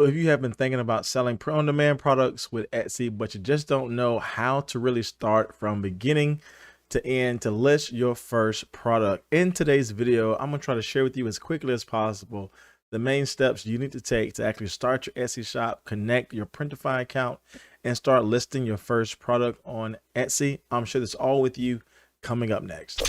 So if you have been thinking about selling print-on-demand products with Etsy, but you just don't know how to really start from beginning to end to list your first product, in today's video, I'm gonna try to share with you as quickly as possible the main steps you need to take to actually start your Etsy shop, connect your Printify account, and start listing your first product on Etsy. I'm sure this all with you coming up next.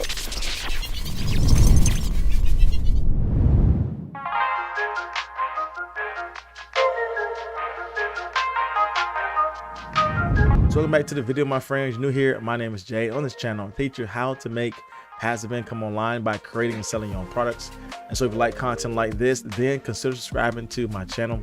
So welcome back to the video, my friends. You're new here, my name is Jay. On this channel, I teach you how to make passive income online by creating and selling your own products. And so if you like content like this, then consider subscribing to my channel.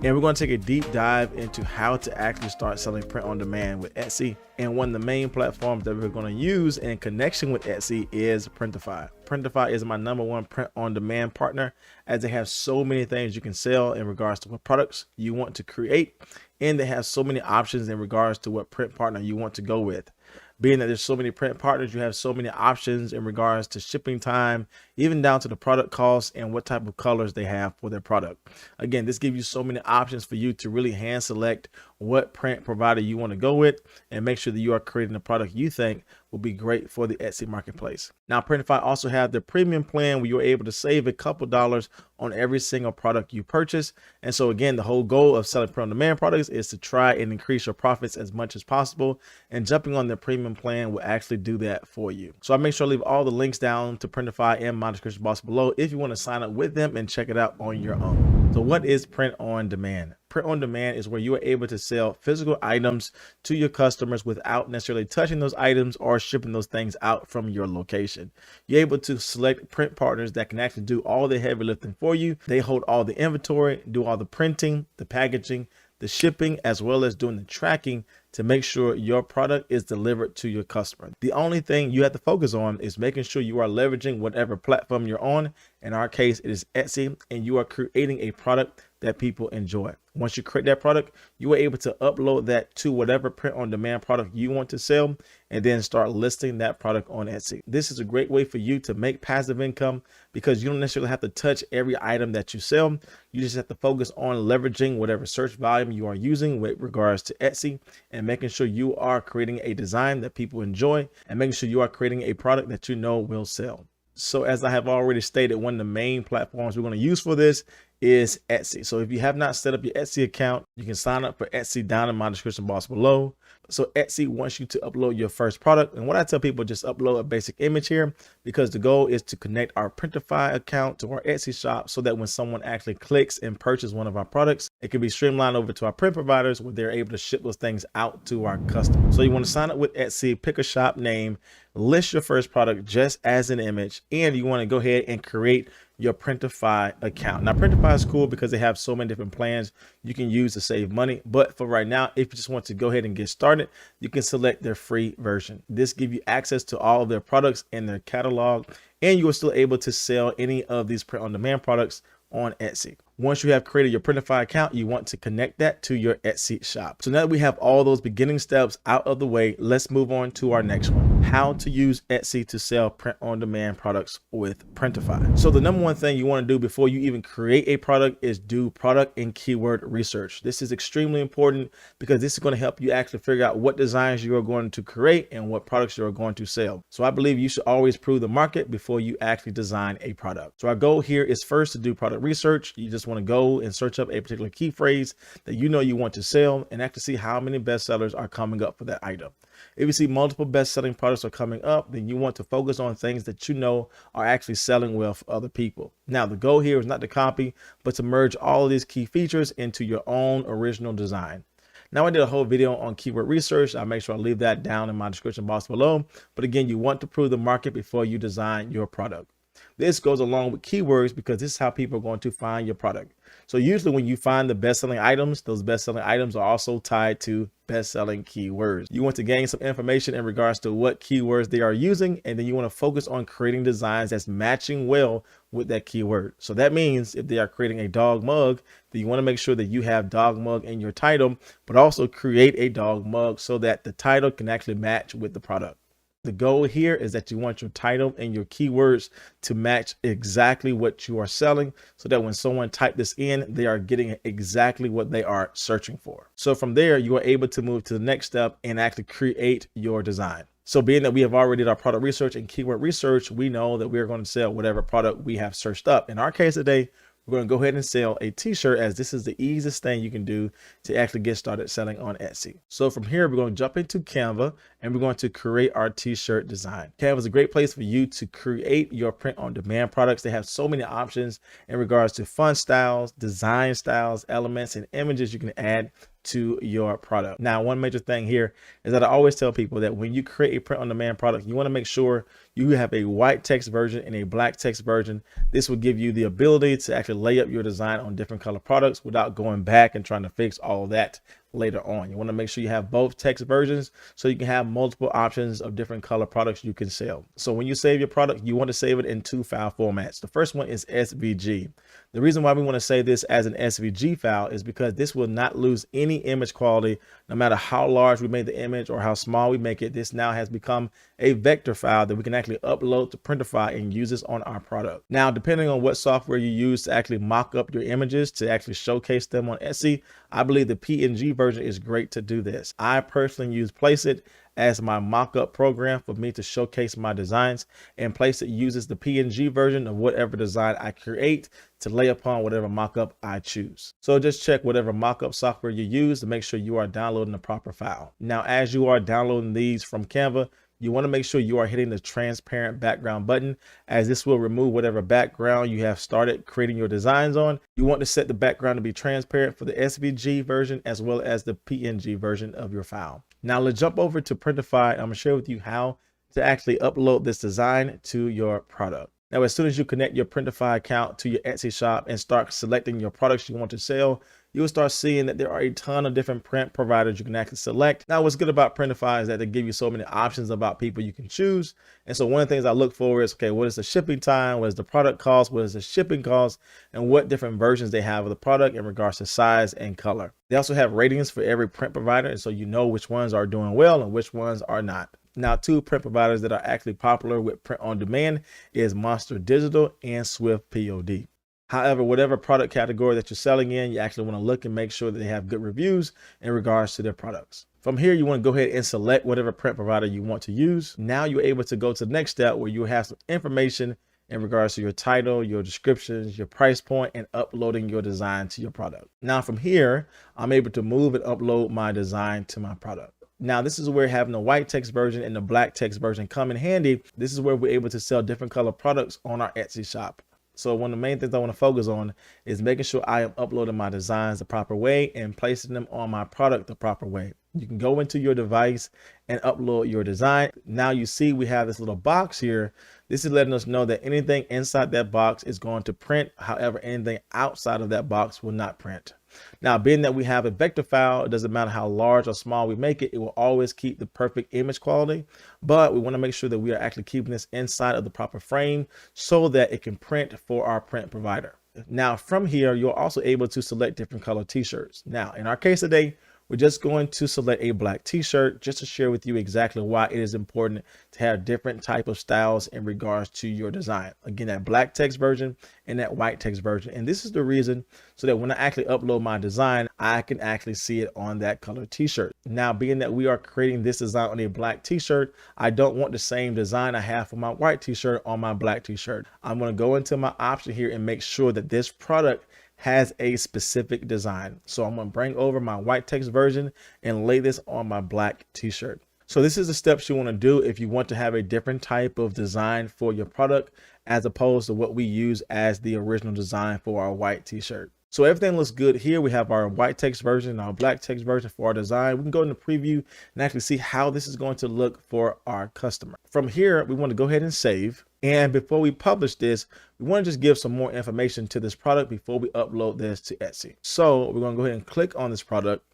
And we're going to take a deep dive into how to actually start selling print on demand with Etsy. And one of the main platforms that we're going to use in connection with Etsy is Printify. Printify is my #1 print on demand partner, as they have so many things you can sell in regards to what products you want to create. And they have so many options in regards to what print partner you want to go with. Being that there's so many print partners, you have so many options in regards to shipping time, even down to the product costs and what type of colors they have for their product. Again, this gives you so many options for you to really hand select what print provider you want to go with and make sure that you are creating a product you think will be great for the Etsy marketplace. Now, Printify also have the premium plan where you're able to save a couple dollars on every single product you purchase. And so again, the whole goal of selling print on demand products is to try and increase your profits as much as possible. And jumping on the premium plan will actually do that for you. So I make sure I leave all the links down to Printify in my description box below if you want to sign up with them and check it out on your own. So what is print on demand? Print on demand is where you are able to sell physical items to your customers without necessarily touching those items or shipping those things out from your location. You're able to select print partners that can actually do all the heavy lifting for you. They hold all the inventory, do all the printing, the packaging, the shipping, as well as doing the tracking to make sure your product is delivered to your customer. The only thing you have to focus on is making sure you are leveraging whatever platform you're on. In our case, it is Etsy, and you are creating a product that people enjoy. Once you create that product, you are able to upload that to whatever print on demand product you want to sell and then start listing that product on Etsy. This is a great way for you to make passive income because you don't necessarily have to touch every item that you sell. You just have to focus on leveraging whatever search volume you are using with regards to Etsy and making sure you are creating a design that people enjoy and making sure you are creating a product that you know will sell. So as I have already stated, one of the main platforms we're going to use for this is Etsy. So if you have not set up your Etsy account, you can sign up for Etsy down in my description box below. So Etsy wants you to upload your first product. And what I tell people, just upload a basic image here, because the goal is to connect our Printify account to our Etsy shop so that when someone actually clicks and purchases one of our products, it can be streamlined over to our print providers where they're able to ship those things out to our customers. So you want to sign up with Etsy, pick a shop name, list your first product just as an image, and you want to go ahead and create your Printify account. Now, Printify is cool because they have so many different plans you can use to save money. But for right now, if you just want to go ahead and get started, you can select their free version. This gives you access to all of their products in their catalog, and you are still able to sell any of these print on demand products on Etsy. Once you have created your Printify account, you want to connect that to your Etsy shop. So now that we have all those beginning steps out of the way, let's move on to our next one: how to use Etsy to sell print on demand products with Printify. So the #1 thing you want to do before you even create a product is do product and keyword research. This is extremely important because this is going to help you actually figure out what designs you are going to create and what products you are going to sell. So I believe you should always prove the market before you actually design a product. So our goal here is first to do product research. You just want to go and search up a particular key phrase that you know you want to sell and actually see how many bestsellers are coming up for that item. If you see multiple best-selling products are coming up, then you want to focus on things that you know are actually selling well for other people. Now, the goal here is not to copy, but to merge all of these key features into your own original design. Now, I did a whole video on keyword research. I'll make sure I leave that down in my description box below. But again, you want to prove the market before you design your product. This goes along with keywords because this is how people are going to find your product. So usually when you find the best-selling items, those best-selling items are also tied to best-selling keywords. You want to gain some information in regards to what keywords they are using, and then you want to focus on creating designs that's matching well with that keyword. So that means if they are creating a dog mug, then you want to make sure that you have dog mug in your title, but also create a dog mug so that the title can actually match with the product. The goal here is that you want your title and your keywords to match exactly what you are selling, so that when someone type this in, they are getting exactly what they are searching for. So from there, you are able to move to the next step and actually create your design. So being that we have already did our product research and keyword research, we know that we're going to sell whatever product we have searched up. In our case today, we're going to go ahead and sell a t-shirt, as this is the easiest thing you can do to actually get started selling on Etsy. So from here, we're going to jump into Canva and we're going to create our t-shirt design. Canva is a great place for you to create your print on demand products. They have so many options in regards to font styles, design styles, elements, and images you can add to your product. Now, one major thing here is that I always tell people that when you create a print on demand product, you want to make sure you have a white text version and a black text version. This will give you the ability to actually lay up your design on different color products without going back and trying to fix all that later on. You want to make sure you have both text versions so you can have multiple options of different color products you can sell. So when you save your product, you want to save it in 2 file formats. The first one is SVG. The reason why we want to save this as an SVG file is because this will not lose any image quality, no matter how large we make the image or how small we make it. This now has become a vector file that we can actually upload to Printify and use this on our product. Now, depending on what software you use to actually mock up your images to actually showcase them on Etsy, I believe the PNG version is great to do this. I personally use Placeit as my mock-up program for me to showcase my designs, and Placeit uses the PNG version of whatever design I create to lay upon whatever mock-up I choose. So just check whatever mock-up software you use to make sure you are downloading the proper file. Now, as you are downloading these from Canva, you want to make sure you are hitting the transparent background button, as this will remove whatever background you have started creating your designs on. You want to set the background to be transparent for the SVG version as well as the PNG version of your file. Now let's jump over to Printify. I'm going to share with you how to actually upload this design to your product. Now, as soon as you connect your Printify account to your Etsy shop and start selecting your products you want to sell, you'll start seeing that there are a ton of different print providers you can actually select. Now, what's good about Printify is that they give you so many options about people you can choose. And so one of the things I look for is, okay, what is the shipping time? What is the product cost? What is the shipping cost? And what different versions they have of the product in regards to size and color. They also have ratings for every print provider, and so you know which ones are doing well and which ones are not. Now, 2 print providers that are actually popular with print on demand is Monster Digital and Swift POD. However, whatever product category that you're selling in, you actually want to look and make sure that they have good reviews in regards to their products. From here, you want to go ahead and select whatever print provider you want to use. Now you're able to go to the next step where you have some information in regards to your title, your descriptions, your price point, and uploading your design to your product. Now from here, I'm able to move and upload my design to my product. Now, this is where having the white text version and the black text version come in handy. This is where we're able to sell different color products on our Etsy shop. So one of the main things I want to focus on is making sure I am uploading my designs the proper way and placing them on my product the proper way. You can go into your device and upload your design. Now you see we have this little box here. This is letting us know that anything inside that box is going to print. However, anything outside of that box will not print. Now, being that we have a vector file, it doesn't matter how large or small we make it, it will always keep the perfect image quality. But we want to make sure that we are actually keeping this inside of the proper frame so that it can print for our print provider. Now, from here, you're also able to select different color t-shirts. Now, in our case today, we're just going to select a black t-shirt just to share with you exactly why it is important to have different type of styles in regards to your design. Again, that black text version and that white text version. And this is the reason so that when I actually upload my design, I can actually see it on that color t-shirt. Now, being that we are creating this design on a black t-shirt, I don't want the same design I have for my white t-shirt on my black t-shirt. I'm going to go into my option here and make sure that this product has a specific design. So I'm going to bring over my white text version and lay this on my black t-shirt. So this is the steps you want to do if you want to have a different type of design for your product, as opposed to what we use as the original design for our white t-shirt. So everything looks good here. We have our white text version, our black text version for our design. We can go into preview and actually see how this is going to look for our customer. From here, we want to go ahead and save. And before we publish this, we want to just give some more information to this product before we upload this to Etsy. So we're going to go ahead and click on this product,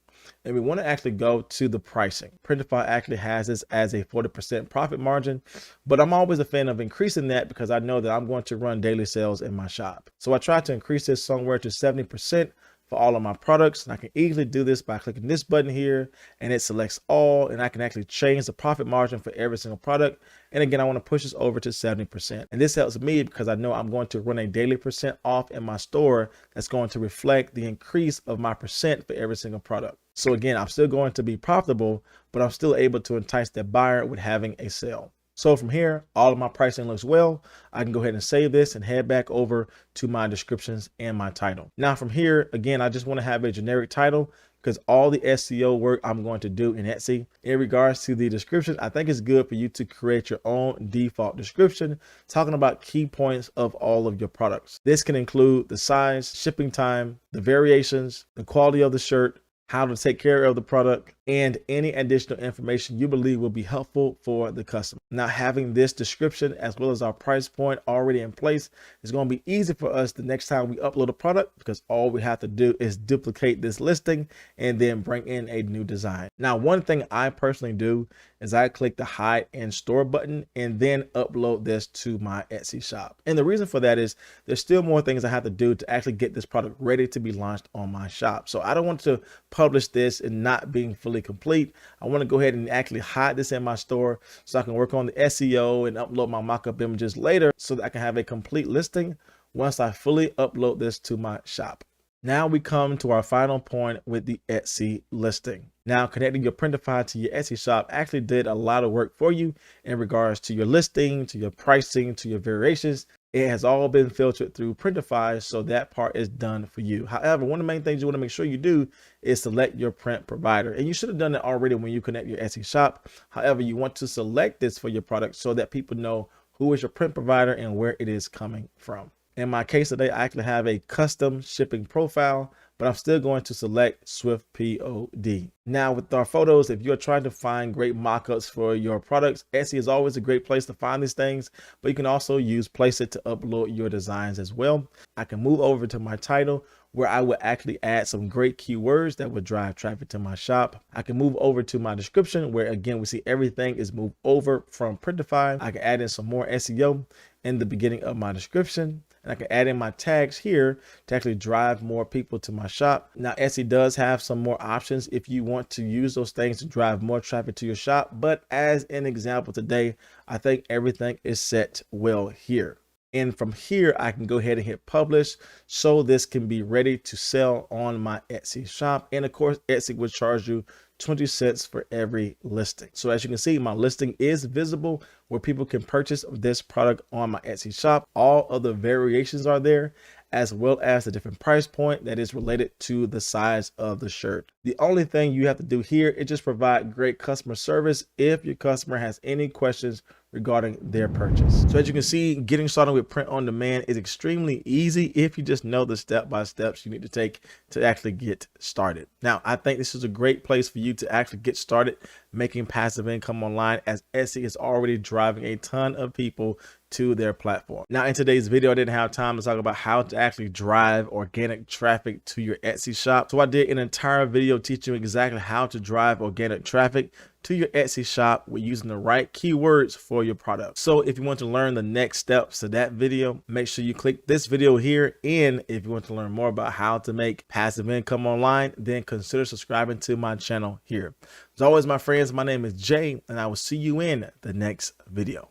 and we want to actually go to the pricing. Printify actually has this as a 40% profit margin, but I'm always a fan of increasing that because I know that I'm going to run daily sales in my shop. So I tried to increase this somewhere to 70%, for all of my products. And I can easily do this by clicking this button here, and it selects all, and I can actually change the profit margin for every single product. And again, I want to push this over to 70%. And this helps me because I know I'm going to run a daily percent off in my store that's going to reflect the increase of my percent for every single product. So again, I'm still going to be profitable, but I'm still able to entice that buyer with having a sale. So from here, all of my pricing looks well. I can go ahead and save this and head back over to my descriptions and my title. Now from here, again, I just want to have a generic title because all the SEO work I'm going to do in Etsy. In regards to the description, I think it's good for you to create your own default description, talking about key points of all of your products. This can include the size, shipping time, the variations, the quality of the shirt, how to take care of the product, and any additional information you believe will be helpful for the customer. Now, having this description as well as our price point already in place is going to be easy for us the next time we upload a product, because all we have to do is duplicate this listing and then bring in a new design. Now, one thing I personally do is I click the hide and store button and then upload this to my Etsy shop. And the reason for that is there's still more things I have to do to actually get this product ready to be launched on my shop. So I don't want to publish this and not being fully complete. I want to go ahead and actually hide this in my store so I can work on the SEO and upload my mock-up images later so that I can have a complete listing once I fully upload this to my shop. Now we come to our final point with the Etsy listing. Now, connecting your Printify to your Etsy shop actually did a lot of work for you in regards to your listing, to your pricing, to your variations. It has all been filtered through Printify, so that part is done for you. However, one of the main things you want to make sure you do is select your print provider. And you should have done it already when you connect your Etsy shop. However, you want to select this for your product so that people know who is your print provider and where it is coming from. In my case today, I actually have a custom shipping profile, but I'm still going to select Swift POD. Now with our photos, if you're trying to find great mock-ups for your products, Etsy is always a great place to find these things, but you can also use Placeit to upload your designs as well. I can move over to my title where I would actually add some great keywords that would drive traffic to my shop. I can move over to my description where again, we see everything is moved over from Printify. I can add in some more SEO in the beginning of my description. And I can add in my tags here to actually drive more people to my shop. Now, Etsy does have some more options if you want to use those things to drive more traffic to your shop. But as an example today, I think everything is set well here. And from here, I can go ahead and hit publish so this can be ready to sell on my Etsy shop. And of course, Etsy will charge you 20 cents for every listing. So as you can see, my listing is visible where people can purchase this product on my Etsy shop. All of the variations are there, as well as the different price point that is related to the size of the shirt. The only thing you have to do here is just provide great customer service if your customer has any questions regarding their purchase. So as you can see, getting started with print on demand is extremely easy if you just know the step-by-steps you need to take to actually get started. Now, I think this is a great place for you to actually get started making passive income online, as Etsy is already driving a ton of people to their platform. Now, in today's video, I didn't have time to talk about how to actually drive organic traffic to your Etsy shop. So I did an entire video teaching you exactly how to drive organic traffic to your Etsy shop with using the right keywords for your product. So if you want to learn the next steps to that video, make sure you click this video here. And if you want to learn more about how to make passive income online, then consider subscribing to my channel here. As always, my friends, my name is Jay, and I will see you in the next video.